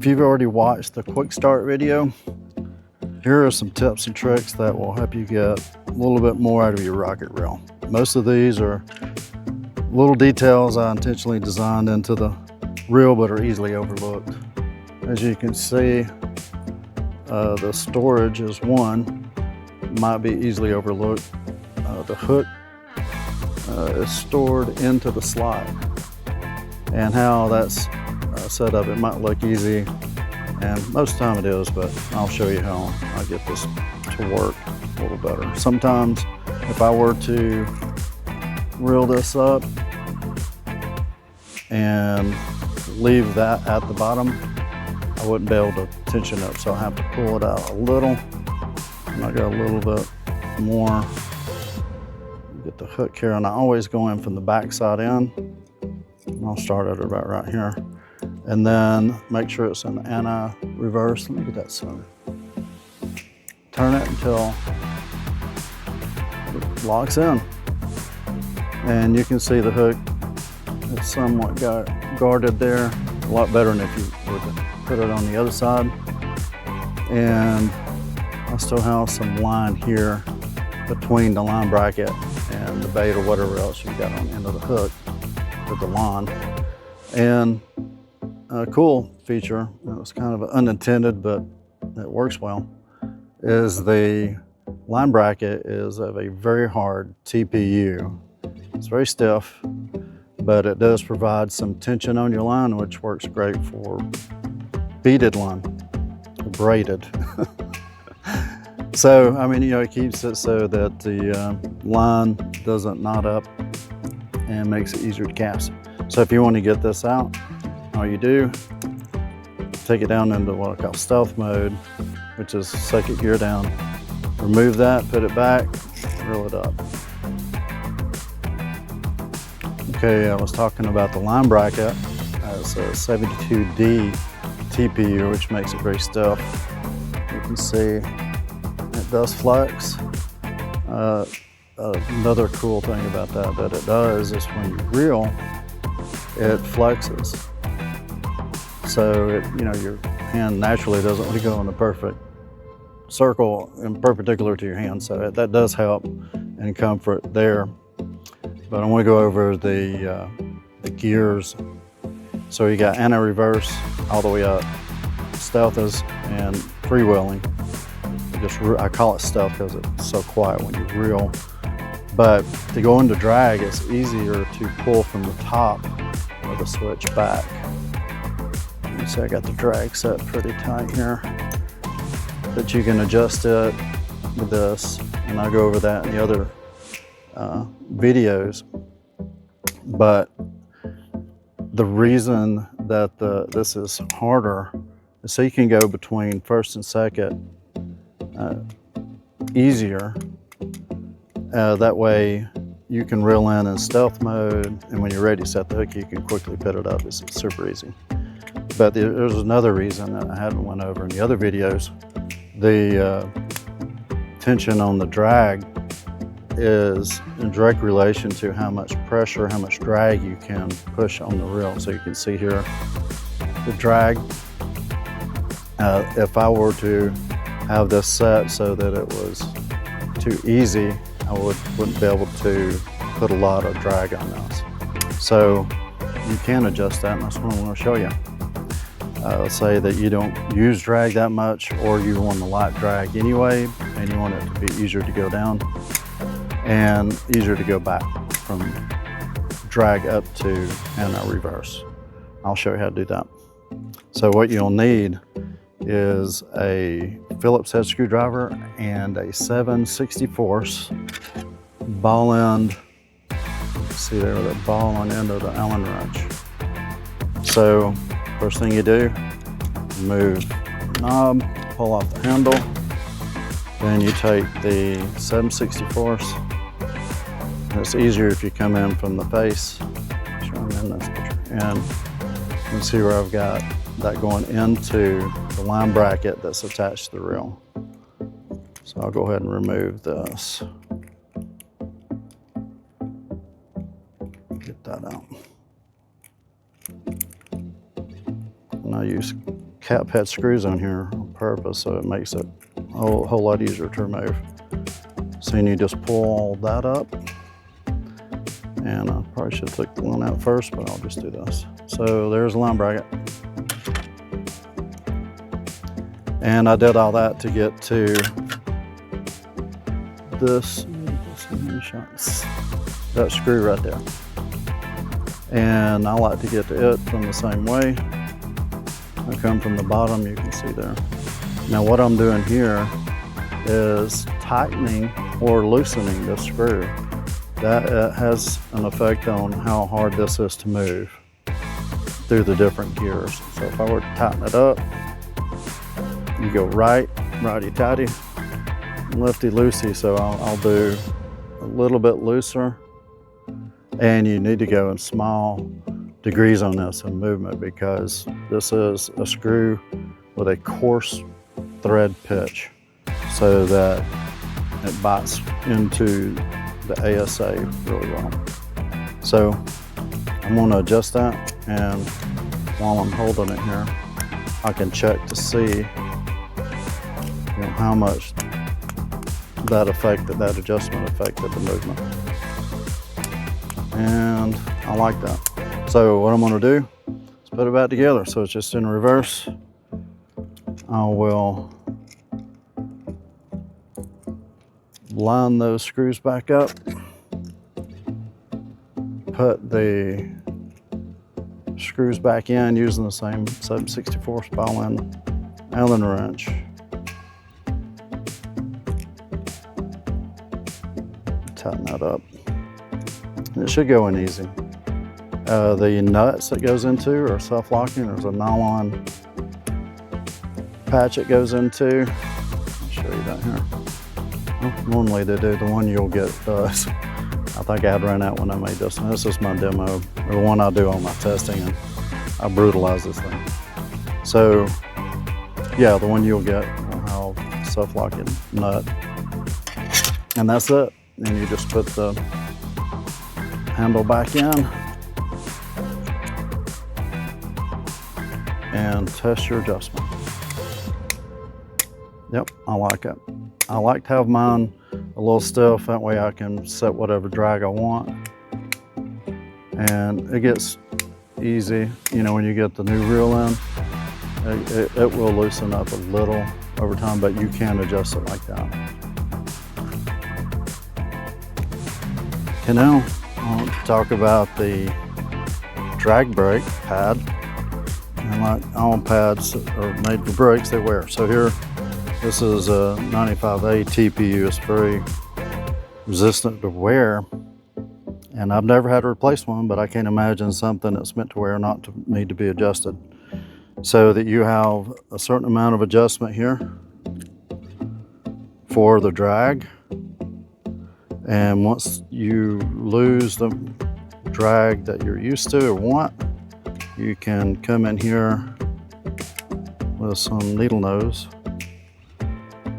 If you've already watched the quick start video, here are some tips and tricks that will help you get a little bit more out of your rocket reel. Most of these are little details I intentionally designed into the reel but are easily overlooked. As you can see, the storage is one, might be easily overlooked. The hook is stored into the slide, and how that's set up, it might look easy, and most of the time it is, but I'll show you how I get this to work a little better. Sometimes if I were to reel this up and leave that at the bottom, I wouldn't be able to tension up, so I have to pull it out a little, and I got a little bit more. Get the hook here, and I always go in from the back side in. I'll start at about right here, and then make sure it's an anti-reverse. Let me get that center. Turn it until it locks in, and you can see the hook is somewhat guarded there. A lot better than if you were to put it on the other side. And I still have some line here between the line bracket and the bait or whatever else you got on the end of the hook with the line. And a cool feature, it was kind of unintended, but it works well, is the line bracket is of a very hard TPU. It's very stiff, but it does provide some tension on your line, which works great for beaded line, braided. So, I mean, you know, it keeps it so that the line doesn't knot up and makes it easier to cast. So if you want to get this out, all you do, take it down into what I call stealth mode, which is second gear down. Remove that, put it back, reel it up. Okay, I was talking about the line bracket. It's a 72D TPU, which makes it very stiff. You can see it does flex. Another cool thing about that it does is when you reel, it flexes. So you know, your hand naturally doesn't want to go in a perfect circle and perpendicular to your hand. So that does help and comfort there. But I want to go over the gears. So you got anti-reverse all the way up, stealth is, and freewheeling. I call it stealth because it's so quiet when you reel. But to go into drag, it's easier to pull from the top of the switch back. You see I got the drag set pretty tight here, but you can adjust it with this, and I'll go over that in the other videos. But the reason that this is harder is so you can go between first and second easier. That way you can reel in stealth mode, and when you're ready to set the hook, you can quickly put it up. It's super easy. But there's another reason that I haven't went over in the other videos. The tension on the drag is in direct relation to how much pressure, how much drag you can push on the reel. So you can see here the drag. If I were to have this set so that it was too easy, I wouldn't be able to put a lot of drag on this. So you can adjust that, and that's what I want to show you. Let's say that you don't use drag that much, or you want a light drag anyway, and you want it to be easier to go down and easier to go back from drag up to anti-reverse. I'll show you how to do that. So what you'll need is a Phillips head screwdriver and a 7/64 ball end. See there, the ball on end of the Allen wrench. So first thing you do, remove the knob, pull off the handle. Then you take the 7/64. It's easier if you come in from the face. Make sure I'm in this picture. And you can see where I've got that going into the line bracket that's attached to the reel. So I'll go ahead and remove this. Get that out. And I use cap head screws on here on purpose, so it makes it a whole lot easier to remove. So you just pull all that up, and I probably should take the one out first, but I'll just do this. So there's the line bracket. And I did all that to get to this, that screw right there. And I like to get to it from the same way. I come from the bottom, you can see there. Now what I'm doing here is tightening or loosening the screw. That has an effect on how hard this is to move through the different gears. So if I were to tighten it up, you go right, righty-tighty, lefty-loosey. So I'll do a little bit looser. And you need to go in small degrees on this in movement, because this is a screw with a coarse thread pitch so that it bites into the ASA really well. So I'm going to adjust that, and while I'm holding it here, I can check to see how much that adjustment affected the movement. And I like that. So what I'm going to do is put it back together. So it's just in reverse. I will line those screws back up, put the screws back in using the same 7/64 Allen wrench. Tighten that up. It should go in easy. The nuts that goes into are self-locking. There's a nylon patch it goes into. I'll show you that here. Well, normally they do. The one you'll get does. I think I had ran out when I made this one. This is my demo, or the one I do on my testing, and I brutalize this thing. So yeah, the one you'll get will have self-locking nut. And that's it. And you just put the handle back in and test your adjustment. Yep, I like it. I like to have mine a little stiff, that way I can set whatever drag I want. And it gets easy, when you get the new reel in, it will loosen up a little over time, but you can adjust it like that. Okay, now I want to talk about the drag brake pad. And like all pads are made for brakes, they wear. So here, this is a 95A TPU. It's very resistant to wear. And I've never had to replace one, but I can't imagine something that's meant to wear not to need to be adjusted. So that you have a certain amount of adjustment here for the drag. And once you lose the drag that you're used to or want, you can come in here with some needle nose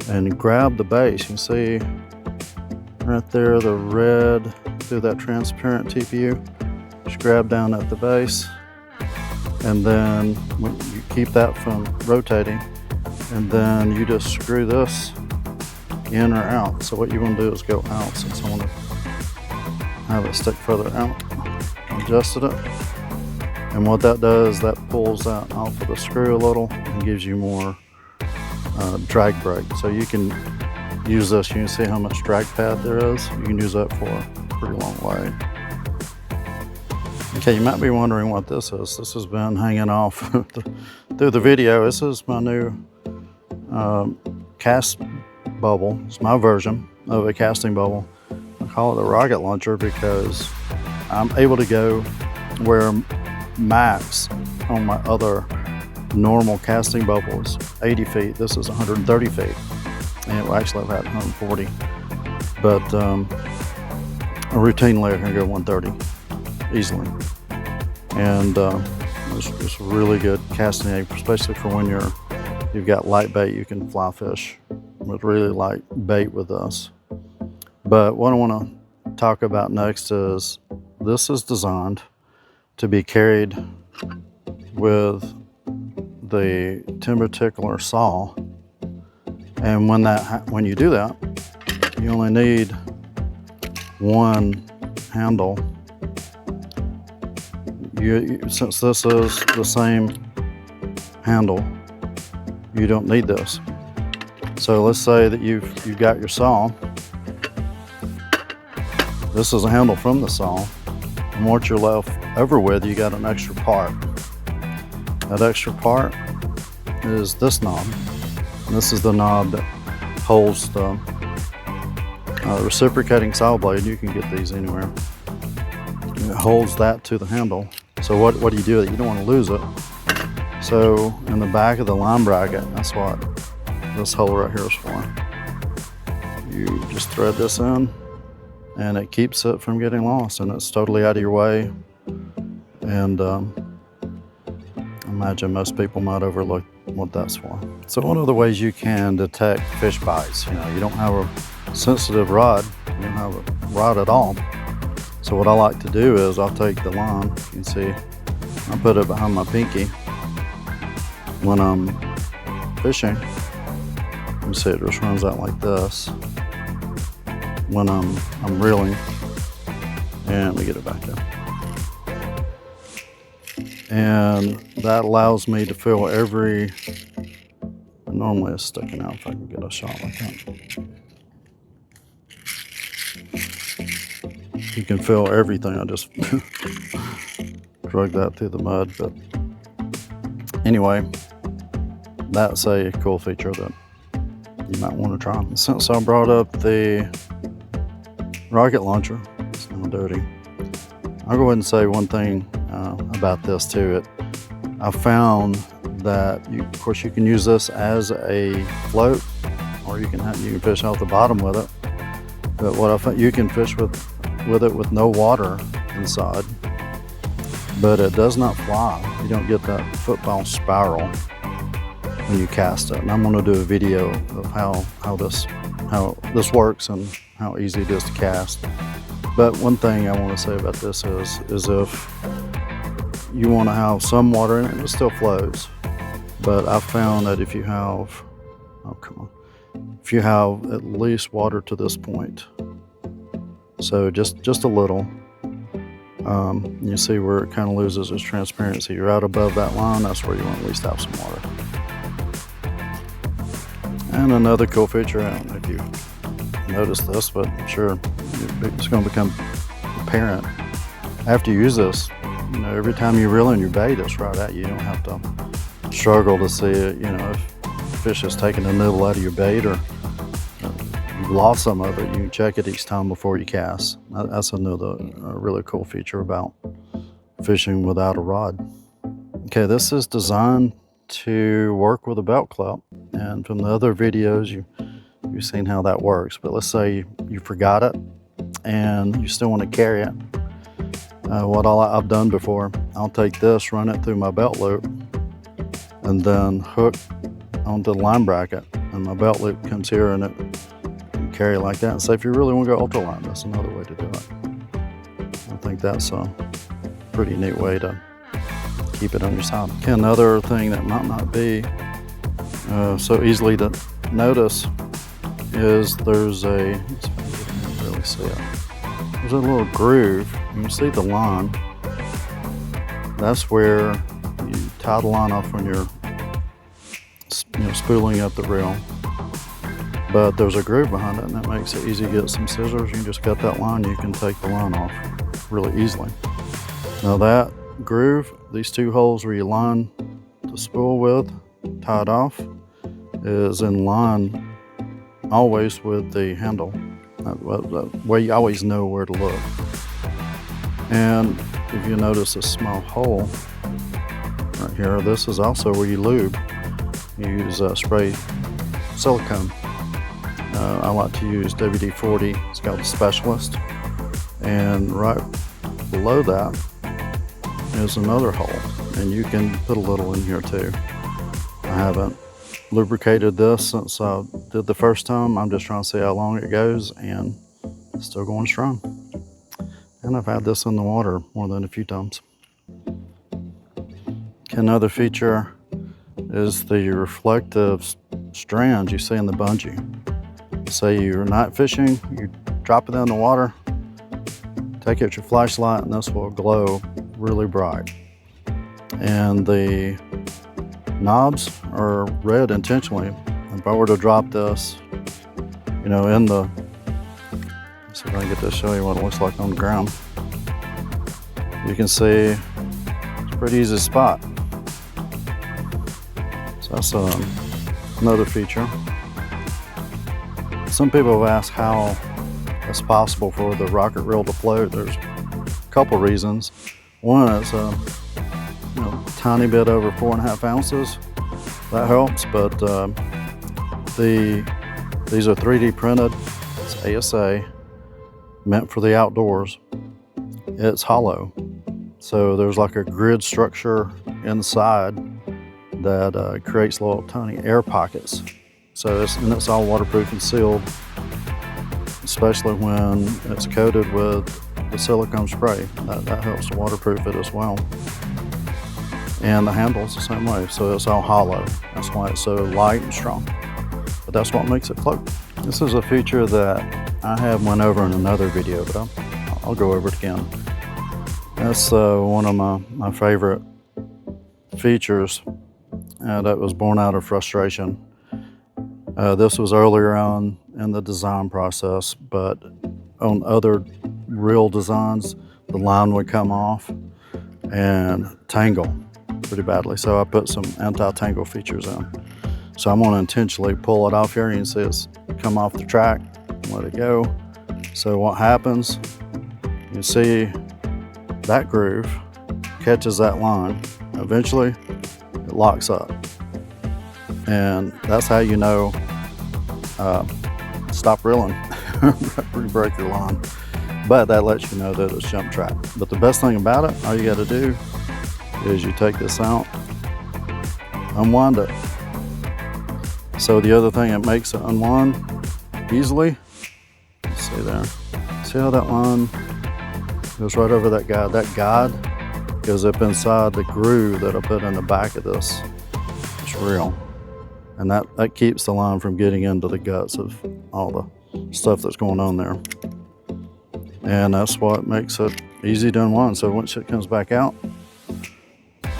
and grab the base. You can see right there the red through that transparent TPU. Just grab down at the base, and then you keep that from rotating, and then you just screw this in or out. So what you want to do is go out, since I want to have it stick further out. Adjusted it, and what that does, that pulls that off of the screw a little and gives you more drag brake. So you can use this. You can see how much drag pad there is. You can use that for a pretty long way. Okay, you might be wondering what this is. This has been hanging off through the video. This is my new cast bubble. It's my version of a casting bubble. I call it a rocket launcher because I'm able to go where max on my other normal casting bubble is 80 feet. This is 130 feet. And actually I've had 140. But a routine layer can go 130 easily. And it's really good casting aid, especially for when you've got light bait. You can fly fish with really light bait with this. But what I want to talk about next is this is designed to be carried with the timber tickler saw. And when you do that, you only need one handle. Since this is the same handle, you don't need this. So let's say that you've got your saw. This is a handle from the saw, and what you're left over with, you got an extra part. That extra part is this knob. And this is the knob that holds the reciprocating saw blade. You can get these anywhere. And it holds that to the handle. So what do you do with it? You don't want to lose it. So in the back of the line bracket, that's what this hole right here is for. You just thread this in, and it keeps it from getting lost, and it's totally out of your way. And imagine most people might overlook what that's for. So one of the ways you can detect fish bites, you don't have a sensitive rod, you don't have a rod at all. So what I like to do is I'll take the line, you can see, I put it behind my pinky. When I'm fishing, you can see it just runs out like this. When I'm reeling, and let me get it back there. And that allows me to feel every, normally it's sticking out if I can get a shot like that. You can feel everything. I just drug that through the mud, but anyway, that's a cool feature that you might want to try. Since I brought up the rocket launcher, it's now dirty, I'll go ahead and say one thing about this too. I found that of course you can use this as a float, or you can fish out the bottom with it. But what I found, you can fish with it with no water inside, but it does not fly. You don't get that football spiral when you cast it. And I'm going to do a video of how this works and how easy it is to cast. But one thing I want to say about this is if you want to have some water in it, it still floats. But I found that if you have, if you have at least water to this point, so just a little, you see where it kind of loses its transparency. You're out above that line, that's where you want to at least have some water. And another cool feature, I don't know if you noticed this, but I'm sure it's going to become apparent after you use this. Every time you reel in your bait, it's right at you. You don't have to struggle to see it. If fish is taking a nibble out of your bait, or you've lost some of it, you can check it each time before you cast. That's another really cool feature about fishing without a rod. Okay, this is designed to work with a belt clip, and from the other videos you've seen how that works. But let's say you forgot it and you still want to carry it. What I've done before, I'll take this, run it through my belt loop, and then hook onto the line bracket, and my belt loop comes here, and it can carry like that. And so if you really want to go ultralight, that's another way to do it. I think that's a pretty neat way to keep it on your side. Okay, another thing that might not be so easily to notice is there's a, let's see if I can really see it. There's a little groove. You can see the line. That's where you tie the line off when you're spooling up the reel. But there's a groove behind it, and that makes it easy to get some scissors. You can just cut that line, you can take the line off really easily. Now that groove, these two holes where you line the spool with, tied off, is in line always with the handle. That way you always know where to look. And if you notice a small hole right here, this is also where you lube. You use spray silicone. I like to use WD-40, it's called the Specialist. And right below that is another hole, and you can put a little in here too. I haven't lubricated this since I did the first time. I'm just trying to see how long it goes, and it's still going strong. And I've had this in the water more than a few times. Another feature is the reflective strands you see in the bungee. Say you're night fishing, you drop it in the water, take out your flashlight, and this will glow really bright. And the knobs are red intentionally. If I were to drop this, you know, in the, let's see if I can get to show you what it looks like on the ground. You can see it's a pretty easy spot. So that's another feature. Some people have asked how it's possible for the rocket reel to float. There's a couple reasons. One is you know, tiny bit over 4.5 ounces. That helps, but these are 3D printed. It's ASA, meant for the outdoors. It's hollow, so there's like a grid structure inside that creates little tiny air pockets. So it's all waterproof and sealed, especially when it's coated with the silicone spray. That helps to waterproof it as well. And the handle's the same way, so it's all hollow. That's why it's so light and strong. But that's what makes it float. This is a feature that I have went over in another video, but I'll go over it again. That's one of my favorite features that was born out of frustration. This was earlier on in the design process, but on other reel designs, the line would come off and tangle pretty badly. So I put some anti-tangle features in. So I'm gonna intentionally pull it off here. You can see it's come off the track, let it go. So what happens, you see that groove catches that line. Eventually, it locks up. And that's how you know, stop reeling, break your line. But that lets you know that it's jump track. But the best thing about it, all you gotta do is you take this out, unwind it. So the other thing that makes it unwind easily, let's see there. See how that line goes right over that guide? That guide goes up inside the groove that I put in the back of this reel. And that keeps the line from getting into the guts of all the stuff that's going on there. And that's what makes it easy to unwind. So once it comes back out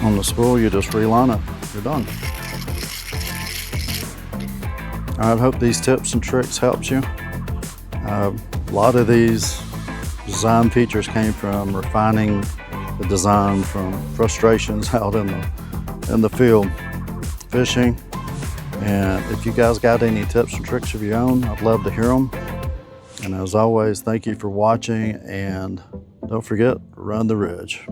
on the spool, you just reline it, you're done. I hope these tips and tricks helped you. A lot of these design features came from refining the design from frustrations out in the field fishing. And if you guys got any tips and tricks of your own, I'd love to hear them. And as always, thank you for watching, and don't forget, run the ridge.